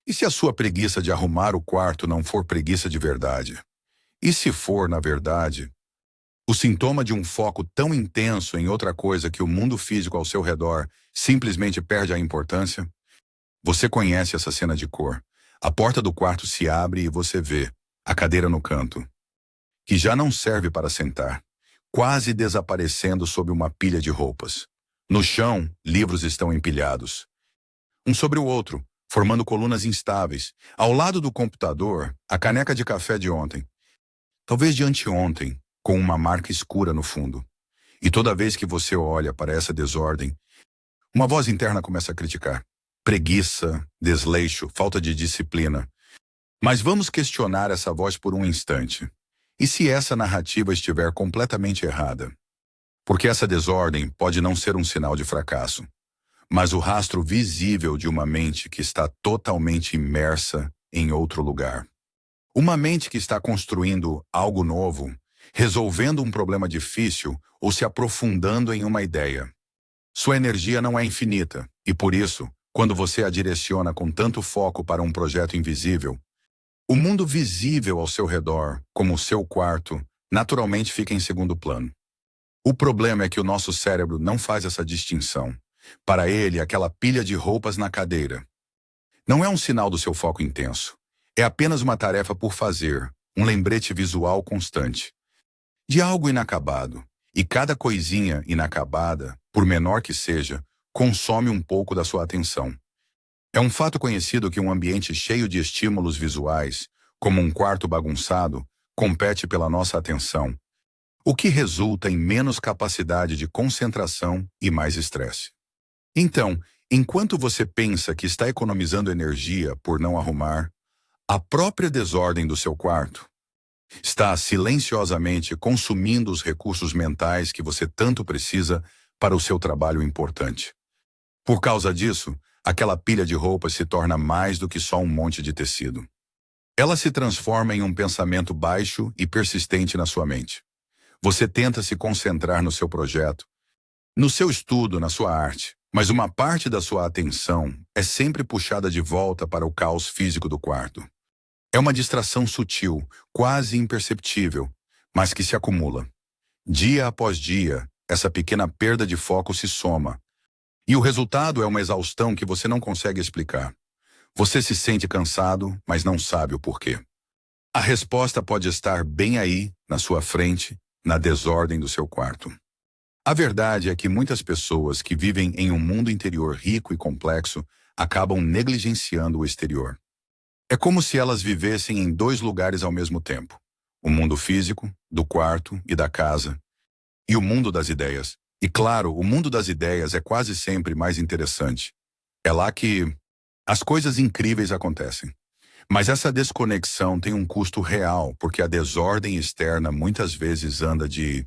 E se a sua preguiça de arrumar o quarto não for preguiça de verdade? E se for, na verdade, o sintoma de um foco tão intenso em outra coisa que o mundo físico ao seu redor simplesmente perde a importância? Você conhece essa cena de cor. A porta do quarto se abre e você vê a cadeira no canto, que já não serve para sentar, quase desaparecendo sob uma pilha de roupas. No chão, livros estão empilhados, um sobre o outro, formando colunas instáveis. Ao lado do computador, a caneca de café de ontem, talvez de anteontem, com uma marca escura no fundo. E toda vez que você olha para essa desordem, uma voz interna começa a criticar. Preguiça, desleixo, falta de disciplina. Mas vamos questionar essa voz por um instante. E se essa narrativa estiver completamente errada? Porque essa desordem pode não ser um sinal de fracasso, mas o rastro visível de uma mente que está totalmente imersa em outro lugar. Uma mente que está construindo algo novo, resolvendo um problema difícil ou se aprofundando em uma ideia. Sua energia não é infinita e, por isso, quando você a direciona com tanto foco para um projeto invisível, o mundo visível ao seu redor, como o seu quarto, naturalmente fica em segundo plano. O problema é que o nosso cérebro não faz essa distinção. Para ele, aquela pilha de roupas na cadeira não é um sinal do seu foco intenso. É apenas uma tarefa por fazer, um lembrete visual constante de algo inacabado. E cada coisinha inacabada, por menor que seja, consome um pouco da sua atenção. É um fato conhecido que um ambiente cheio de estímulos visuais, como um quarto bagunçado, compete pela nossa atenção, o que resulta em menos capacidade de concentração e mais estresse. Então, enquanto você pensa que está economizando energia por não arrumar, a própria desordem do seu quarto está silenciosamente consumindo os recursos mentais que você tanto precisa para o seu trabalho importante. Por causa disso, aquela pilha de roupas se torna mais do que só um monte de tecido. Ela se transforma em um pensamento baixo e persistente na sua mente. Você tenta se concentrar no seu projeto, no seu estudo, na sua arte, mas uma parte da sua atenção é sempre puxada de volta para o caos físico do quarto. É uma distração sutil, quase imperceptível, mas que se acumula. Dia após dia, essa pequena perda de foco se soma. E o resultado é uma exaustão que você não consegue explicar. Você se sente cansado, mas não sabe o porquê. A resposta pode estar bem aí, na sua frente, na desordem do seu quarto. A verdade é que muitas pessoas que vivem em um mundo interior rico e complexo acabam negligenciando o exterior. É como se elas vivessem em dois lugares ao mesmo tempo. O mundo físico, do quarto e da casa. E o mundo das ideias. E claro, o mundo das ideias é quase sempre mais interessante. É lá que as coisas incríveis acontecem. Mas essa desconexão tem um custo real, porque a desordem externa muitas vezes anda de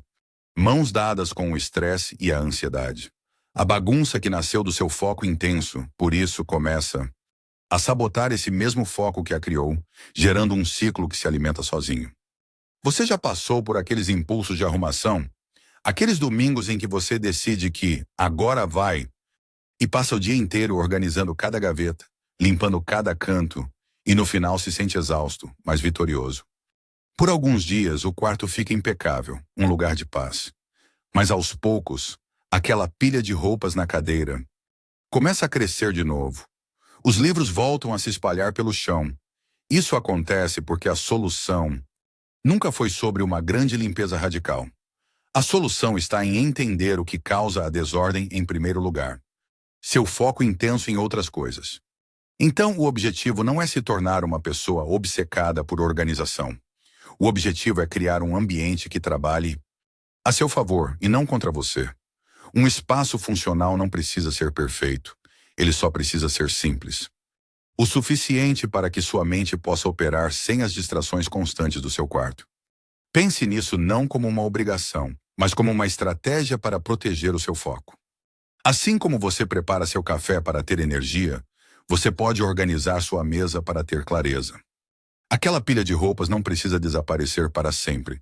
mãos dadas com o estresse e a ansiedade. A bagunça que nasceu do seu foco intenso, por isso começa a sabotar esse mesmo foco que a criou, gerando um ciclo que se alimenta sozinho. Você já passou por aqueles impulsos de arrumação? Aqueles domingos em que você decide que agora vai e passa o dia inteiro organizando cada gaveta, limpando cada canto e no final se sente exausto, mas vitorioso. Por alguns dias o quarto fica impecável, um lugar de paz. Mas aos poucos, aquela pilha de roupas na cadeira começa a crescer de novo. Os livros voltam a se espalhar pelo chão. Isso acontece porque a solução nunca foi sobre uma grande limpeza radical. A solução está em entender o que causa a desordem em primeiro lugar. Seu foco intenso em outras coisas. Então, o objetivo não é se tornar uma pessoa obcecada por organização. O objetivo é criar um ambiente que trabalhe a seu favor e não contra você. Um espaço funcional não precisa ser perfeito. Ele só precisa ser simples. O suficiente para que sua mente possa operar sem as distrações constantes do seu quarto. Pense nisso não como uma obrigação, mas como uma estratégia para proteger o seu foco. Assim como você prepara seu café para ter energia, você pode organizar sua mesa para ter clareza. Aquela pilha de roupas não precisa desaparecer para sempre,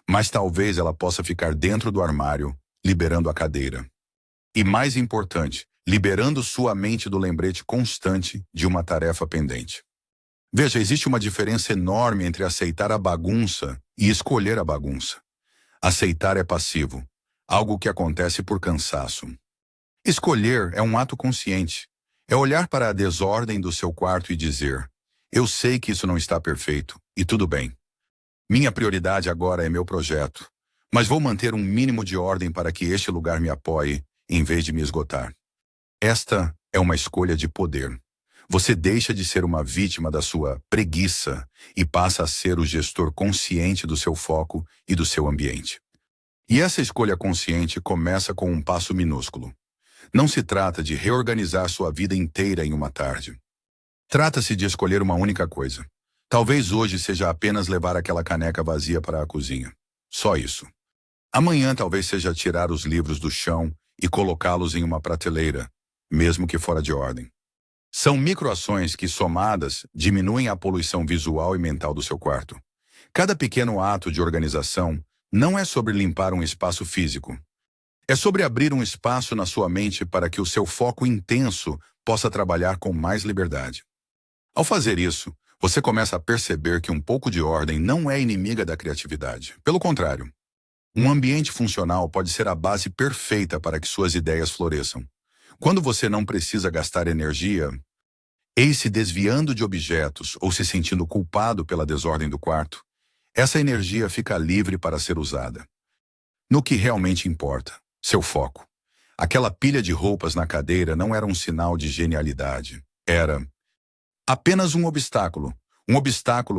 mas talvez ela possa ficar dentro do armário, liberando a cadeira. E mais importante, liberando sua mente do lembrete constante de uma tarefa pendente. Veja, existe uma diferença enorme entre aceitar a bagunça e escolher a bagunça. Aceitar é passivo, algo que acontece por cansaço. Escolher é um ato consciente. É olhar para a desordem do seu quarto e dizer: eu sei que isso não está perfeito, e tudo bem. Minha prioridade agora é meu projeto, mas vou manter um mínimo de ordem para que este lugar me apoie, em vez de me esgotar. Esta é uma escolha de poder. Você deixa de ser uma vítima da sua preguiça e passa a ser o gestor consciente do seu foco e do seu ambiente. E essa escolha consciente começa com um passo minúsculo. Não se trata de reorganizar sua vida inteira em uma tarde. Trata-se de escolher uma única coisa. Talvez hoje seja apenas levar aquela caneca vazia para a cozinha. Só isso. Amanhã talvez seja tirar os livros do chão e colocá-los em uma prateleira, mesmo que fora de ordem. São microações que, somadas, diminuem a poluição visual e mental do seu quarto. Cada pequeno ato de organização não é sobre limpar um espaço físico. É sobre abrir um espaço na sua mente para que o seu foco intenso possa trabalhar com mais liberdade. Ao fazer isso, você começa a perceber que um pouco de ordem não é inimiga da criatividade. Pelo contrário, um ambiente funcional pode ser a base perfeita para que suas ideias floresçam. Quando você não precisa gastar energia, se desviando de objetos ou se sentindo culpado pela desordem do quarto, essa energia fica livre para ser usada. No que realmente importa, seu foco. Aquela pilha de roupas na cadeira não era um sinal de genialidade. Era apenas um obstáculo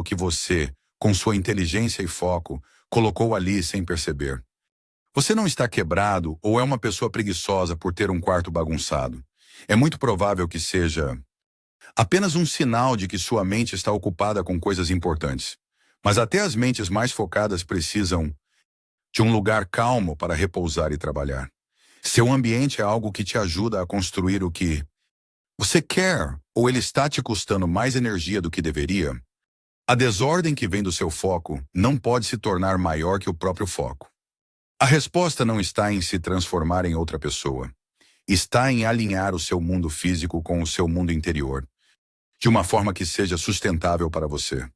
que você, com sua inteligência e foco, colocou ali sem perceber. Você não está quebrado ou é uma pessoa preguiçosa por ter um quarto bagunçado. É muito provável que seja apenas um sinal de que sua mente está ocupada com coisas importantes. Mas até as mentes mais focadas precisam de um lugar calmo para repousar e trabalhar. Seu ambiente é algo que te ajuda a construir o que você quer, ou ele está te custando mais energia do que deveria? A desordem que vem do seu foco não pode se tornar maior que o próprio foco. A resposta não está em se transformar em outra pessoa. Está em alinhar o seu mundo físico com o seu mundo interior, de uma forma que seja sustentável para você.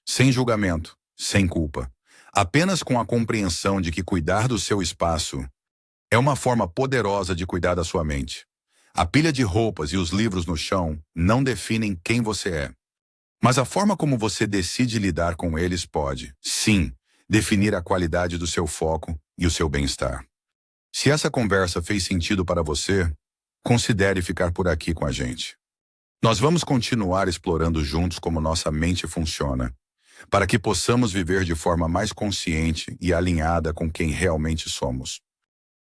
Sem julgamento, sem culpa. Apenas com a compreensão de que cuidar do seu espaço é uma forma poderosa de cuidar da sua mente. A pilha de roupas e os livros no chão não definem quem você é. Mas a forma como você decide lidar com eles pode, sim, definir a qualidade do seu foco e o seu bem-estar. Se essa conversa fez sentido para você, considere ficar por aqui com a gente. Nós vamos continuar explorando juntos como nossa mente funciona, para que possamos viver de forma mais consciente e alinhada com quem realmente somos.